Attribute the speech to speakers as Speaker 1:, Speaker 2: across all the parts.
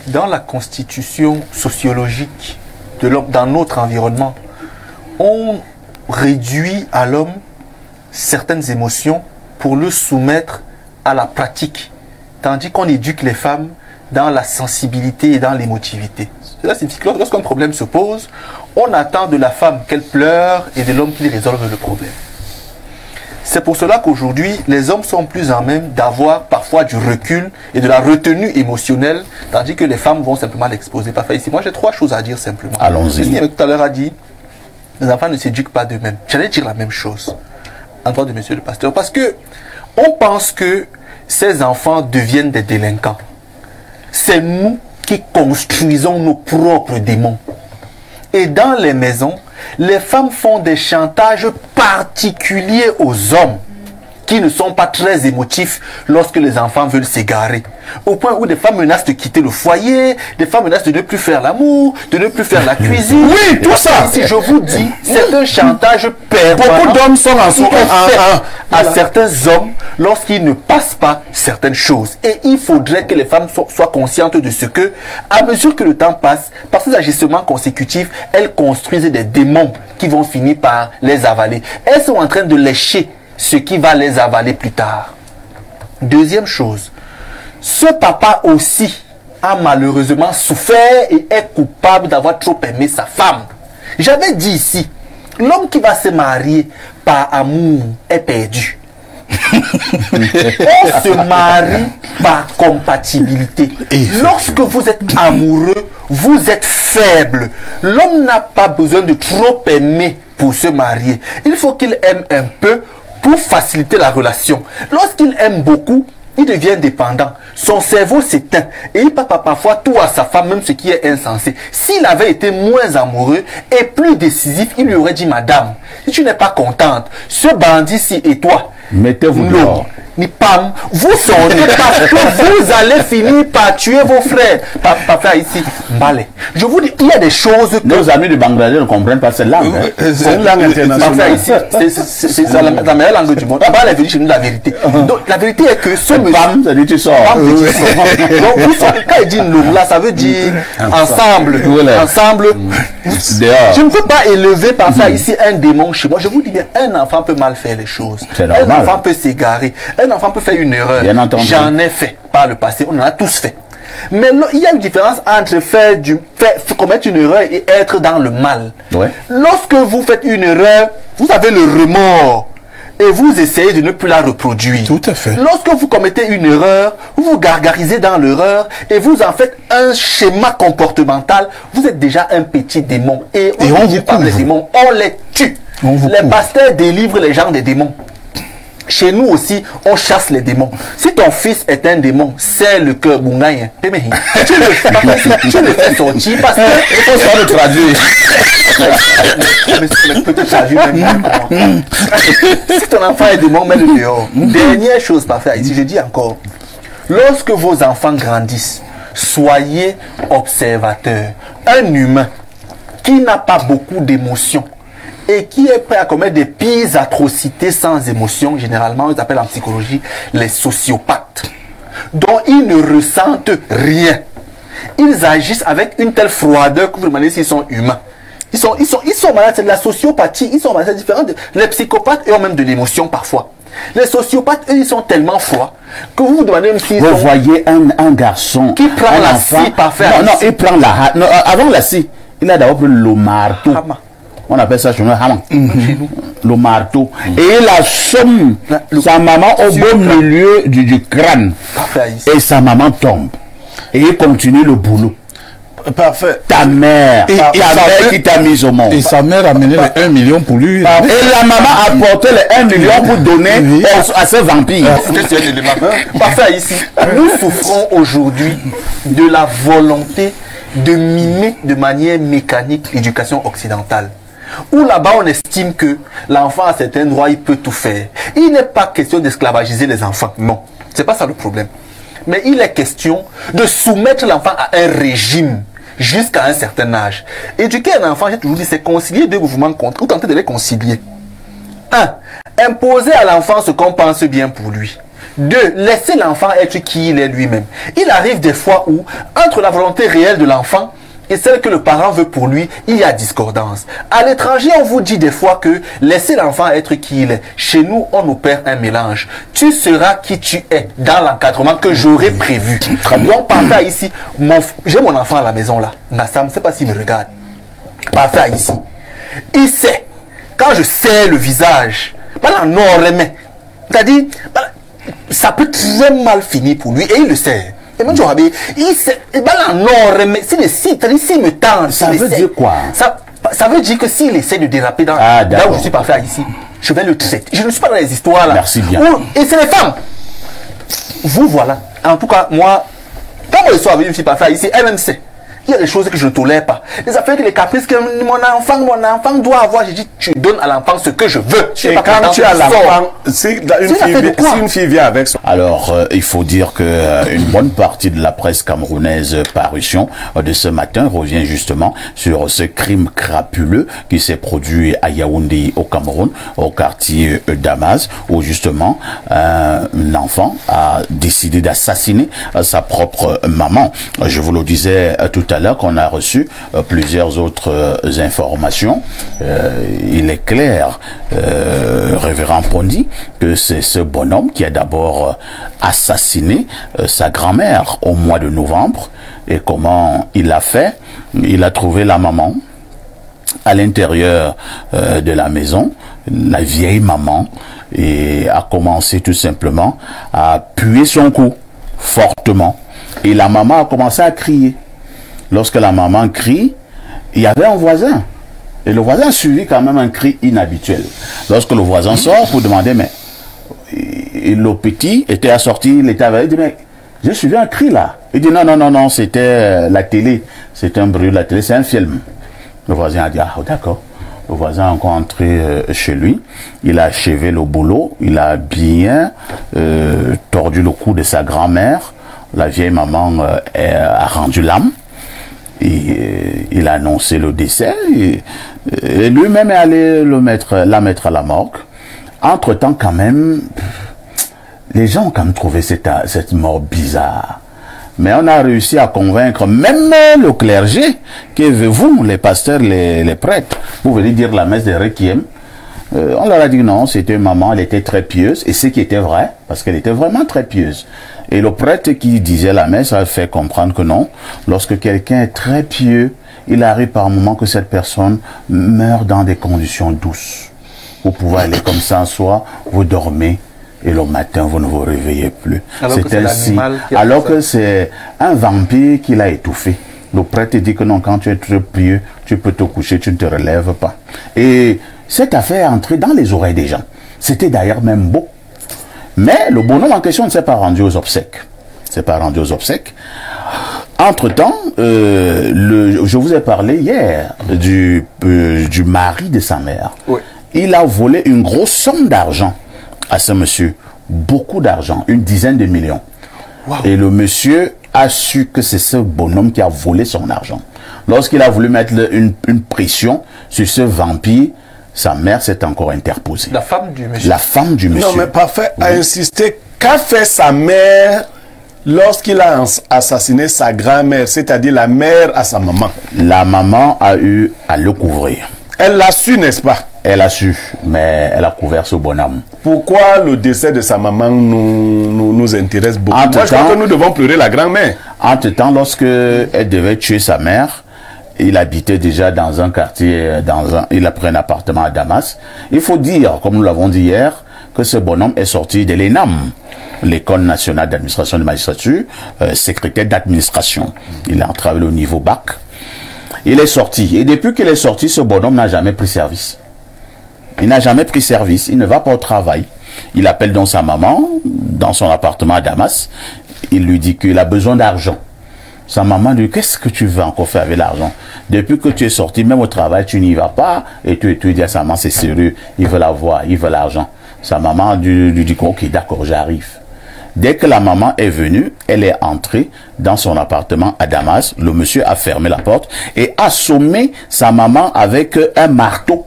Speaker 1: Dans la constitution sociologique de l'homme, dans notre environnement, on réduit à l'homme certaines émotions pour le soumettre à la pratique, tandis qu'on éduque les femmes dans la sensibilité et dans l'émotivité. Cela signifie que lorsqu'un problème se pose, on attend de la femme qu'elle pleure et de l'homme qu'il résolve le problème. C'est pour cela qu'aujourd'hui, les hommes sont plus en même d'avoir parfois du recul et de la retenue émotionnelle, tandis que les femmes vont simplement l'exposer. Parfait. Ici, moi, j'ai trois choses à dire simplement.
Speaker 2: Allons-y.
Speaker 1: Tout à l'heure a dit, les enfants ne s'éduquent pas d'eux-mêmes. J'allais dire la même chose, en droit de monsieur le pasteur, parce que on pense que ces enfants deviennent des délinquants. C'est nous qui construisons nos propres démons. Et dans les maisons, les femmes font des chantages particuliers aux hommes qui ne sont pas très émotifs lorsque les enfants veulent s'égarer. Au point où des femmes menacent de quitter le foyer, des femmes menacent de ne plus faire l'amour, de ne plus faire la cuisine.
Speaker 2: Oui, tout ça.
Speaker 1: Si je vous dis, c'est un chantage permanent.
Speaker 2: Beaucoup d'hommes sont en sous
Speaker 1: à certains hommes lorsqu'ils ne passent pas certaines choses. Et il faudrait que les femmes soient conscientes de ce que, à mesure que le temps passe, par ces agissements consécutifs, elles construisent des démons qui vont finir par les avaler. Elles sont en train de lécher ce qui va les avaler plus tard. Deuxième chose, ce papa aussi a malheureusement souffert et est coupable d'avoir trop aimé sa femme. J'avais dit ici, l'homme qui va se marier par amour est perdu. On se marie par compatibilité. Lorsque vous êtes amoureux, vous êtes faible. L'homme n'a pas besoin de trop aimer pour se marier. Il faut qu'il aime un peu pour faciliter la relation. Lorsqu'il aime beaucoup, il devient dépendant. Son cerveau s'éteint et il parle parfois tout à sa femme, même ce qui est insensé. S'il avait été moins amoureux et plus décisif, il lui aurait dit: madame, si tu n'es pas contente, ce bandit-ci et toi,
Speaker 2: mettez-vous dehors.
Speaker 1: Ni pam, vous sonnez parce que vous allez finir par tuer vos frères. Papa ici, Mbale. Je vous dis, il y a des choses que...
Speaker 2: Nos amis de Bangladesh ne comprennent pas cette langue. C'est une langue internationale.
Speaker 1: Ici, c'est la meilleure langue du monde. Mbale est venu chez nous la vérité. Donc la vérité est que ce monsieur...
Speaker 2: Pam, ça dit tu sors.
Speaker 1: Donc vous sortez, quand il dit nous, là, ça veut dire ensemble. Ensemble. Je ne peux pas élever par ça ici un démon chez moi. Je vous dis bien, un enfant peut mal faire les choses. Un enfant peut s'égarer. Un enfant peut faire une erreur. J'en ai fait par le passé, on en a tous fait. Mais il y a une différence entre commettre une erreur et être dans le mal.
Speaker 2: Ouais.
Speaker 1: Lorsque vous faites une erreur, vous avez le remords et vous essayez de ne plus la reproduire.
Speaker 3: Tout à fait.
Speaker 1: Lorsque vous commettez une erreur, vous vous gargarisez dans l'erreur et vous en faites un schéma comportemental, vous êtes déjà un petit démon. Et on vous parle des démons, on les tue. Les pasteurs délivrent les gens des démons. Chez nous aussi, on chasse les démons. Si ton fils est un démon, c'est le cœur Bungaïen. Tu le fais sortir parce que...
Speaker 2: Il faut savoir le traduire.
Speaker 1: Mais peut-être traduire même pas. Si ton enfant est démon, mets-le dehors. Dernière chose parfaite, ici je dis encore. Lorsque vos enfants grandissent, soyez observateurs. Un humain qui n'a pas beaucoup d'émotions et qui est prêt à commettre des pires atrocités sans émotion, généralement, ils appellent en psychologie les sociopathes, dont ils ne ressentent rien. Ils agissent avec une telle froideur que vous vous demandez s'ils sont humains. Ils sont malades, c'est de la sociopathie, ils sont malades, c'est différent. Les psychopathes, eux, ont même de l'émotion parfois. Les sociopathes, eux, ils sont tellement froids que vous vous demandez même s'ils sont...
Speaker 2: Vous voyez un garçon,
Speaker 1: qui prend la scie par faire...
Speaker 2: Non, il prend la... Non, avant la scie, il a d'abord pris le marteau. On appelle ça chez nous le marteau. Et il assomme sa maman au beau milieu du crâne. Et sa maman tombe. Et il continue le boulot.
Speaker 3: Parfait.
Speaker 2: Ta mère qui t'a mis au monde.
Speaker 3: Et sa mère a mené les 1 million pour lui.
Speaker 2: Et la maman a apporté les 1 million pour donner à ces vampires.
Speaker 1: Parfait ici. Nous souffrons aujourd'hui de la volonté de mimer de manière mécanique l'éducation occidentale. Où là-bas on estime que l'enfant à certains droits il peut tout faire. Il n'est pas question d'esclavagiser les enfants, non, c'est pas ça le problème. Mais il est question de soumettre l'enfant à un régime jusqu'à un certain âge. Éduquer un enfant, j'ai toujours dit, c'est concilier deux mouvements contre, ou tenter de les concilier. Un, imposer à l'enfant ce qu'on pense bien pour lui. Deux, laisser l'enfant être qui il est lui-même. Il arrive des fois où, entre la volonté réelle de l'enfant et celle que le parent veut pour lui, il y a discordance. À l'étranger, on vous dit des fois que laissez l'enfant être qui il est. Chez nous, on opère un mélange. Tu seras qui tu es dans l'encadrement que j'aurais prévu. Donc, parfait ici. J'ai mon enfant à la maison là. Nassam, je ne sais pas s'il me regarde. Parfait ici. Il sait. Quand je serre le visage, c'est-à-dire, ça peut très mal finir pour lui et il le sait. Et moi, il sait, s'il me tente,
Speaker 2: ça veut dire quoi?
Speaker 1: Ça veut dire que s'il essaie de déraper dans là où je suis parfait ici, je vais le traiter. Je ne suis pas dans les histoires là.
Speaker 2: Merci bien.
Speaker 1: Et c'est les femmes. Vous voilà. En tout cas, moi, quand je suis avec une fille parfaite ici, elle-même sait. Il y a des choses que je ne tolère pas. Les affaires, les caprices que mon enfant doit avoir. J'ai dit, tu donnes à l'enfant ce que je veux.
Speaker 3: Et quand tu as l'enfant, si une fille vient avec son...
Speaker 2: Alors, il faut dire que une bonne partie de la presse camerounaise parution de ce matin revient justement sur ce crime crapuleux qui s'est produit à Yaoundé au Cameroun, au quartier Damas, où justement un enfant a décidé d'assassiner sa propre maman. Je vous le disais tout à l'heure qu'on a reçu plusieurs autres informations. Il est clair, révérend Pondi, que c'est ce bonhomme qui a d'abord assassiné sa grand-mère au mois de novembre. Et comment il l'a fait? Il a trouvé la maman à l'intérieur de la maison, la vieille maman, et a commencé tout simplement à appuyer son cou fortement. Et la maman a commencé à crier. Lorsque la maman crie, il y avait un voisin. Et le voisin suivit quand même un cri inhabituel. Lorsque le voisin sort pour demander, mais le petit était assorti, il était avec, il dit, mais j'ai suivi un cri là. Il dit, non, c'était la télé. C'était un bruit de la télé, c'est un film. Le voisin a dit, ah d'accord. Le voisin est encore entré chez lui. Il a achevé le boulot. Il a bien tordu le cou de sa grand-mère. La vieille maman a rendu l'âme. Et il a annoncé le décès et lui-même est allé la mettre à la morgue. Entre-temps, quand même, les gens ont quand même trouvé cette mort bizarre. Mais on a réussi à convaincre même le clergé, que vous, les pasteurs, les prêtres, vous venez dire la messe de Requiem. On leur a dit non, c'était une maman, elle était très pieuse, et ce qui était vrai, parce qu'elle était vraiment très pieuse. Et le prêtre qui disait la messe a fait comprendre que non, lorsque quelqu'un est très pieux, il arrive par moment que cette personne meurt dans des conditions douces. Vous pouvez aller comme ça en soi, vous dormez, et le matin, vous ne vous réveillez plus. Alors que c'est un vampire qui l'a étouffé. Le prêtre dit que non, quand tu es très pieux, tu peux te coucher, tu ne te relèves pas. Et cette affaire est entrée dans les oreilles des gens. C'était d'ailleurs même beau. Mais le bonhomme en question ne s'est pas rendu aux obsèques. Entre-temps, je vous ai parlé hier du mari de sa mère.
Speaker 1: Oui.
Speaker 2: Il a volé une grosse somme d'argent à ce monsieur. Beaucoup d'argent, une dizaine de millions. Wow. Et le monsieur a su que c'est ce bonhomme qui a volé son argent. Lorsqu'il a voulu mettre une pression sur ce vampire, sa mère s'est encore interposée.
Speaker 1: La femme du monsieur.
Speaker 2: La femme du monsieur.
Speaker 3: Non, mais parfait, a insisté. Qu'a fait sa mère lorsqu'il a assassiné sa grand-mère, c'est-à-dire la mère à sa maman?
Speaker 2: La maman a eu à le couvrir.
Speaker 3: Elle l'a su, n'est-ce pas?
Speaker 2: Elle a su, mais elle a couvert ce bonhomme.
Speaker 3: Pourquoi le décès de sa maman nous intéresse beaucoup? Moi, je crois que nous devons pleurer la grand-mère.
Speaker 2: Entre-temps, lorsque elle devait tuer sa mère, il habitait déjà dans un quartier, il a pris un appartement à Damas. Il faut dire, comme nous l'avons dit hier, que ce bonhomme est sorti de l'ENAM, l'École nationale d'administration de magistrature, secrétaire d'administration. Il a travaillé au niveau bac. Il est sorti. Et depuis qu'il est sorti, ce bonhomme n'a jamais pris service. Il n'a jamais pris service. Il ne va pas au travail. Il appelle donc sa maman, dans son appartement à Damas. Il lui dit qu'il a besoin d'argent. Sa maman lui dit, qu'est-ce que tu veux encore faire avec l'argent? Depuis que tu es sorti, même au travail, tu n'y vas pas. Et tu dis à sa maman, c'est sérieux, il veut l'avoir, il veut l'argent. Sa maman lui dit, ok, d'accord, j'arrive. Dès que la maman est venue, elle est entrée dans son appartement à Damas. Le monsieur a fermé la porte et a assommé sa maman avec un marteau.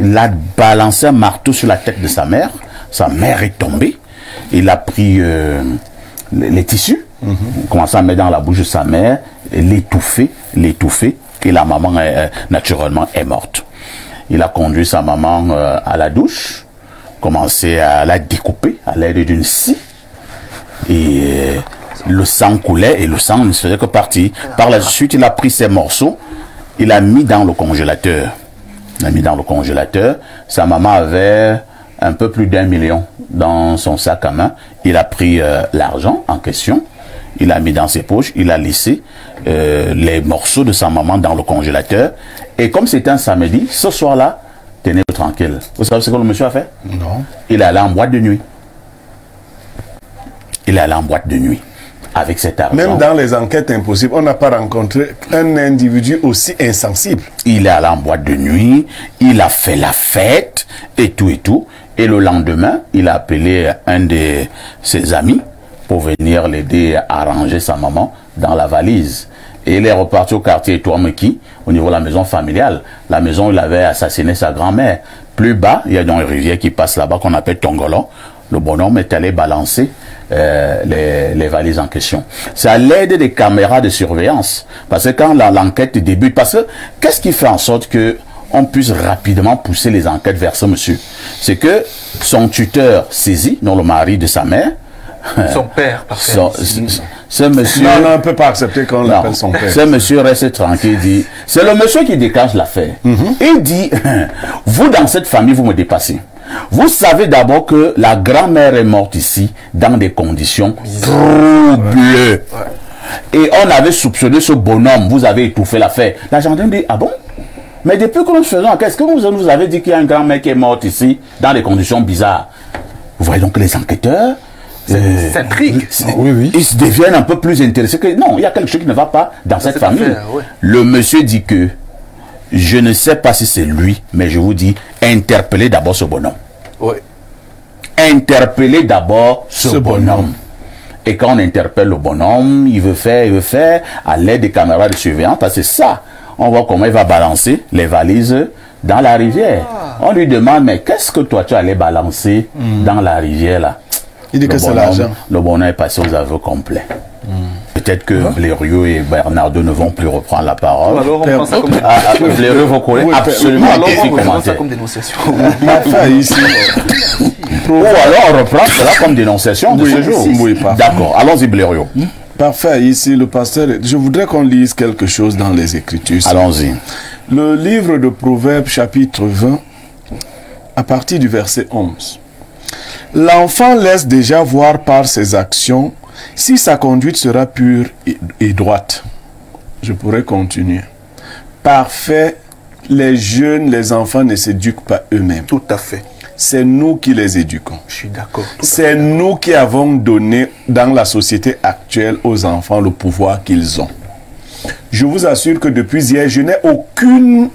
Speaker 2: Il a balancé un marteau sur la tête de sa mère. Sa mère est tombée. Il a pris les tissus, commencé à mettre dans la bouche de sa mère, l'étouffer, et la maman, naturellement, est morte. Il a conduit sa maman à la douche, commencé à la découper à l'aide d'une scie, et le sang coulait, et le sang ne se faisait que partir. Par la suite, il a pris ces morceaux, il a mis dans le congélateur. Sa maman avait un peu plus d'1 million dans son sac à main. Il a pris l'argent en question, il a mis dans ses poches, il a laissé les morceaux de sa maman dans le congélateur. Et comme c'était un samedi, ce soir-là, tenez-vous tranquille. Vous savez ce que le monsieur a fait?
Speaker 3: Non.
Speaker 2: Il est allé en boîte de nuit. Avec cet argent.
Speaker 3: Même dans les enquêtes impossibles, on n'a pas rencontré un individu aussi insensible.
Speaker 2: Il est allé en boîte de nuit, il a fait la fête, et tout. Et le lendemain, il a appelé un de ses amis pour venir l'aider à ranger sa maman dans la valise. Et il est reparti au quartier Touameki, au niveau de la maison familiale. La maison où il avait assassiné sa grand-mère. Plus bas, il y a donc une rivière qui passe là-bas qu'on appelle Tongolo. Le bonhomme est allé balancer les valises en question. C'est à l'aide des caméras de surveillance. Parce que quand l'enquête débute, parce que qu'est-ce qui fait en sorte que on puisse rapidement pousser les enquêtes vers ce monsieur? C'est que son tuteur saisi, non le mari de sa mère,
Speaker 1: son père, parfait.
Speaker 2: Ce monsieur...
Speaker 3: Non, on ne peut pas accepter qu'on l'appelle son père.
Speaker 2: Ce monsieur reste tranquille, dit... C'est le monsieur qui déclenche l'affaire. Il dit, vous dans cette famille, vous me dépassez. Vous savez d'abord que la grand-mère est morte ici dans des conditions troubles. Et on avait soupçonné ce bonhomme, vous avez étouffé l'affaire. La gendarme dit, ah bon? Mais depuis que nous faisons, qu'est-ce que vous nous avez dit qu'il y a une grand-mère qui est morte ici dans des conditions bizarres? Vous voyez donc que les enquêteurs...
Speaker 1: s'intrigue.
Speaker 2: Ils se deviennent un peu plus intéressés que... Non, il y a quelque chose qui ne va pas dans cette famille.
Speaker 1: Affaire, ouais.
Speaker 2: Le monsieur dit que je ne sais pas si c'est lui, mais je vous dis, interpellez d'abord ce bonhomme.
Speaker 1: Oui.
Speaker 2: Interpellez d'abord ce bonhomme. Et quand on interpelle le bonhomme, il veut faire à l'aide des caméras de surveillance, parce que c'est ça. On voit comment il va balancer les valises dans la rivière. On lui demande, mais qu'est-ce que toi tu allais balancer dans la rivière là?
Speaker 3: Il dit que c'est l'argent.
Speaker 2: Le bonhomme est passé aux aveux complets. Peut-être que Blériot et Bernardo ne vont plus reprendre la parole.
Speaker 1: Alors on prend ça comme
Speaker 2: Blériot, vous connaissez absolument
Speaker 1: alors on prend
Speaker 2: commenter.
Speaker 1: ça comme dénonciation.
Speaker 3: Ici.
Speaker 2: Ou alors on reprend cela comme dénonciation de ce jour.
Speaker 3: Oui, parfait.
Speaker 2: D'accord, allons-y Blériot.
Speaker 3: Parfait, ici le pasteur, je voudrais qu'on lise quelque chose dans les Écritures.
Speaker 2: Allons-y.
Speaker 3: Le livre de Proverbes chapitre 20, à partir du verset 11. L'enfant laisse déjà voir par ses actions si sa conduite sera pure et droite. Je pourrais continuer. Parfait, les jeunes, les enfants ne s'éduquent pas eux-mêmes.
Speaker 1: Tout à fait.
Speaker 3: C'est nous qui les éduquons.
Speaker 1: Je suis d'accord.
Speaker 3: C'est nous qui avons donné dans la société actuelle aux enfants le pouvoir qu'ils ont. Je vous assure que depuis hier, je n'ai aucune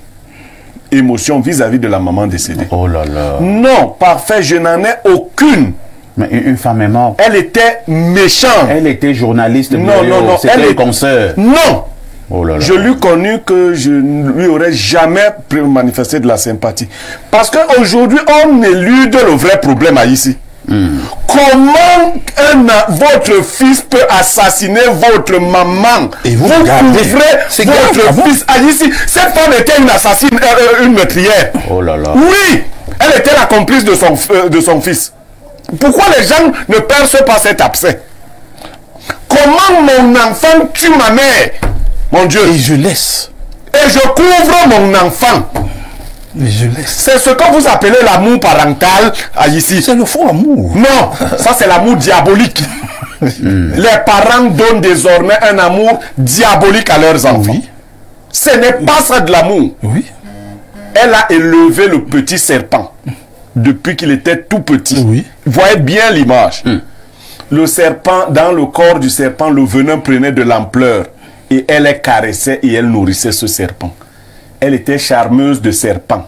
Speaker 3: émotion vis-à-vis de la maman décédée.
Speaker 2: Oh là là.
Speaker 3: Non, parfait, je n'en ai aucune.
Speaker 2: Mais une femme est morte.
Speaker 3: Elle était méchante.
Speaker 2: Elle était journaliste.
Speaker 3: Non.
Speaker 2: C'était une consoeur.
Speaker 3: Non.
Speaker 2: Oh là là.
Speaker 3: Je lui connu que je ne lui aurais jamais manifesté de la sympathie. Parce qu'aujourd'hui, on élude le vrai problème à ici. Comment votre fils peut assassiner votre maman?
Speaker 2: Et vous
Speaker 3: couvrez
Speaker 2: c'est
Speaker 3: votre fils à ici. Cette femme était une assassine, une meurtrière.
Speaker 2: Oh là là.
Speaker 3: Oui, elle était la complice de son fils. Pourquoi les gens ne percent pas cet abcès? Comment mon enfant tue ma mère? Mon Dieu.
Speaker 4: Et je laisse.
Speaker 3: Et je couvre mon enfant.
Speaker 4: Et je laisse.
Speaker 3: C'est ce que vous appelez l'amour parental à ici.
Speaker 4: C'est le faux amour.
Speaker 3: Non, ça c'est l'amour diabolique. Les parents donnent désormais un amour diabolique à leurs enfants.
Speaker 4: Oui.
Speaker 3: Ce n'est pas ça de l'amour.
Speaker 4: Oui.
Speaker 3: Elle a élevé le petit serpent depuis qu'il était tout petit.
Speaker 4: Oui.
Speaker 3: Voyez bien l'image. Le serpent, dans le corps du serpent, le venin prenait de l'ampleur. Et elle les caressait et elle nourrissait ce serpent. Elle était charmeuse de serpent.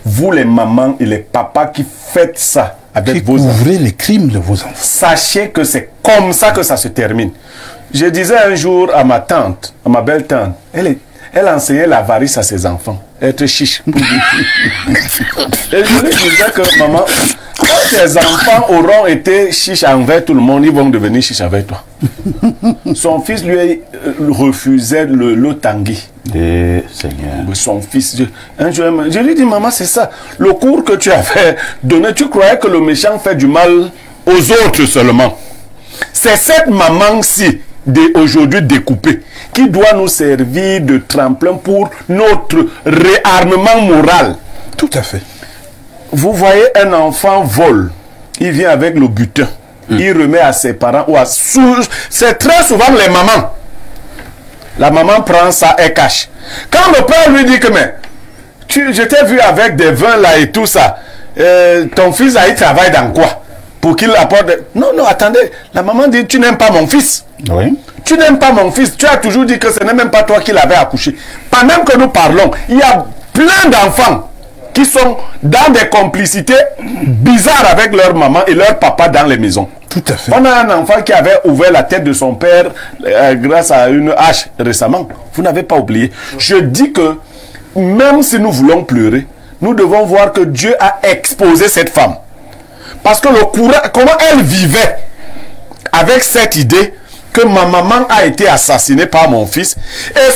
Speaker 3: Vous les mamans et les papas qui faites ça avec vos enfants,
Speaker 4: couvrez les crimes de vos enfants.
Speaker 3: sachez que c'est comme ça que ça se termine. Je disais un jour à ma tante, à ma belle tante, elle enseignait l'avarice à ses enfants. Être chiche. Et je lui disais que maman, Quand tes enfants auront été chiches envers tout le monde, ils vont devenir chiches avec toi. Son fils lui refusait le tanguy.
Speaker 2: Seigneur.
Speaker 3: Son fils, un jour, je lui dis, maman, c'est ça. Le cours que tu avais donné, tu croyais que le méchant fait du mal aux autres seulement. C'est cette maman-ci, aujourd'hui découpée, qui doit nous servir de tremplin pour notre réarmement moral.
Speaker 4: Tout à fait.
Speaker 3: Vous voyez un enfant vole, il vient avec le butin, il remet à ses parents ou à c'est très souvent les mamans. La maman prend ça et cache. Quand le père lui dit que mais je t'ai vu avec des vins là et tout ça, ton fils là il travaille dans quoi pour qu'il apporte. Non, non, attendez, la maman dit tu n'aimes pas mon fils.
Speaker 2: Oui.
Speaker 3: Tu n'aimes pas mon fils, tu as toujours dit que ce n'est même pas toi qui l'avais accouché. Pendant que nous parlons, il y a plein d'enfants qui sont dans des complicités bizarres avec leur maman et leur papa dans les maisons.
Speaker 4: Tout à fait.
Speaker 3: On a un enfant qui avait ouvert la tête de son père grâce à une hache récemment. Vous n'avez pas oublié. Je dis que même si nous voulons pleurer, nous devons voir que Dieu a exposé cette femme. Parce que le courant, comment elle vivait avec cette idée que ma maman a été assassinée par mon fils et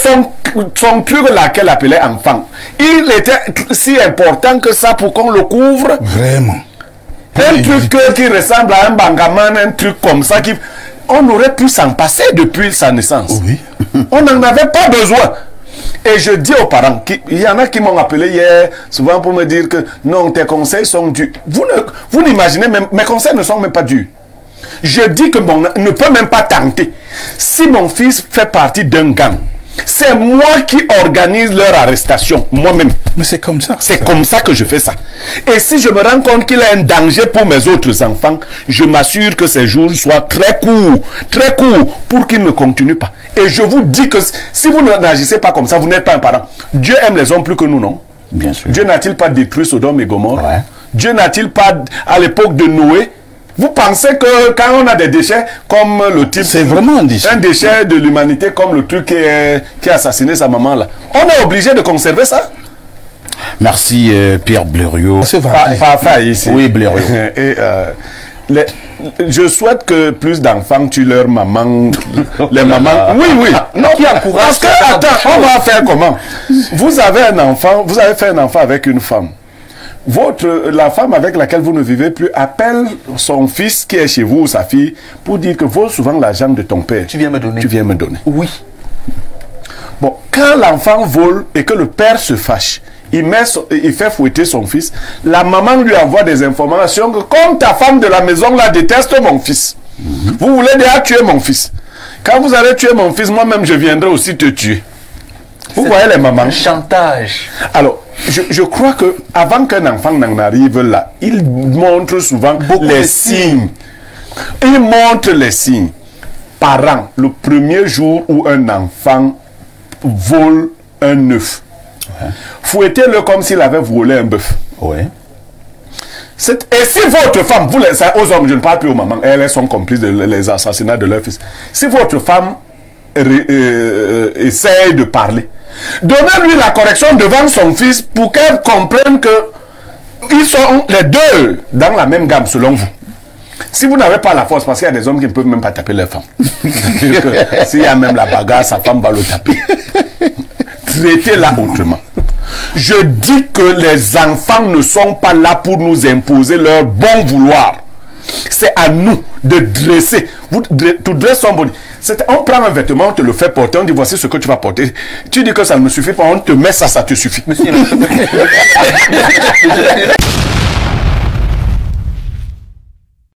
Speaker 3: son truc là qu'elle appelait enfant, il était si important que ça pour qu'on le couvre.
Speaker 4: Vraiment.
Speaker 3: Un truc qui ressemble à un bangaman, un truc comme ça, on aurait pu s'en passer depuis sa naissance.
Speaker 4: Oui.
Speaker 3: On n'en avait pas besoin. Et je dis aux parents, il y en a qui m'ont appelé hier, souvent pour me dire que non, tes conseils sont durs. Vous n'imaginez même, mes conseils ne sont même pas durs. Je dis que ne peut même pas tenter. Si mon fils fait partie d'un gang, c'est moi qui organise leur arrestation, moi-même.
Speaker 4: Mais c'est comme ça.
Speaker 3: C'est comme ça que je fais ça. Et si je me rends compte qu'il est un danger pour mes autres enfants, je m'assure que ces jours soient très courts, pour qu'ils ne continuent pas. Et je vous dis que si vous n'agissez pas comme ça, vous n'êtes pas un parent. Dieu aime les hommes plus que nous, non?
Speaker 2: Bien sûr.
Speaker 3: Dieu n'a-t-il pas détruit Sodome et Gomorrhe?
Speaker 2: Ouais.
Speaker 3: Dieu n'a-t-il pas, à l'époque de Noé, vous pensez que quand on a des déchets comme le type...
Speaker 4: C'est vraiment un déchet.
Speaker 3: Un déchet de l'humanité comme le truc qui a assassiné sa maman là. On est obligé de conserver ça?
Speaker 2: Merci Pierre Blériot.
Speaker 4: C'est vrai.
Speaker 3: Pas ici.
Speaker 2: Oui, Blériot.
Speaker 3: Et je souhaite que plus d'enfants tuent leur maman. Les mamans. Oui, oui. Non, parce que, attends, on va faire comment? Vous avez un enfant, vous avez fait un enfant avec une femme. La femme avec laquelle vous ne vivez plus appelle son fils qui est chez vous ou sa fille pour dire que vole souvent l'argent de ton père.
Speaker 1: Tu viens me donner.
Speaker 3: Tu viens me donner.
Speaker 1: Oui.
Speaker 3: Bon, quand l'enfant vole et que le père se fâche, il fait fouetter son fils, la maman lui envoie des informations que comme ta femme de la maison la déteste mon fils, vous voulez déjà tuer mon fils. Quand vous allez tuer mon fils, moi-même je viendrai aussi te tuer. Vous voyez les mamans?
Speaker 1: Chantage.
Speaker 3: Alors, je crois que avant qu'un enfant n'en arrive là, il montre souvent les signes. Il montre les signes. Parents, le premier jour où un enfant vole un œuf, fouettez-le comme s'il avait volé un bœuf.
Speaker 2: Oui.
Speaker 3: Et si votre femme, aux hommes, je ne parle plus aux mamans, elles sont complices des assassinats de leur fils. Si votre femme essaye de parler, donnez-lui la correction devant son fils pour qu'elle comprenne que ils sont les deux dans la même gamme selon vous. Si vous n'avez pas la force, parce qu'il y a des hommes qui ne peuvent même pas taper leur femme. S'il y a même la bagarre, sa femme va le taper. Traitez-la autrement. Je dis que les enfants ne sont pas là pour nous imposer leur bon vouloir. C'est à nous de dresser. Tu dresses son body. On prend un vêtement, on te le fait porter, on dit voici ce que tu vas porter. Tu dis que ça ne me suffit pas, on te met ça, ça te suffit.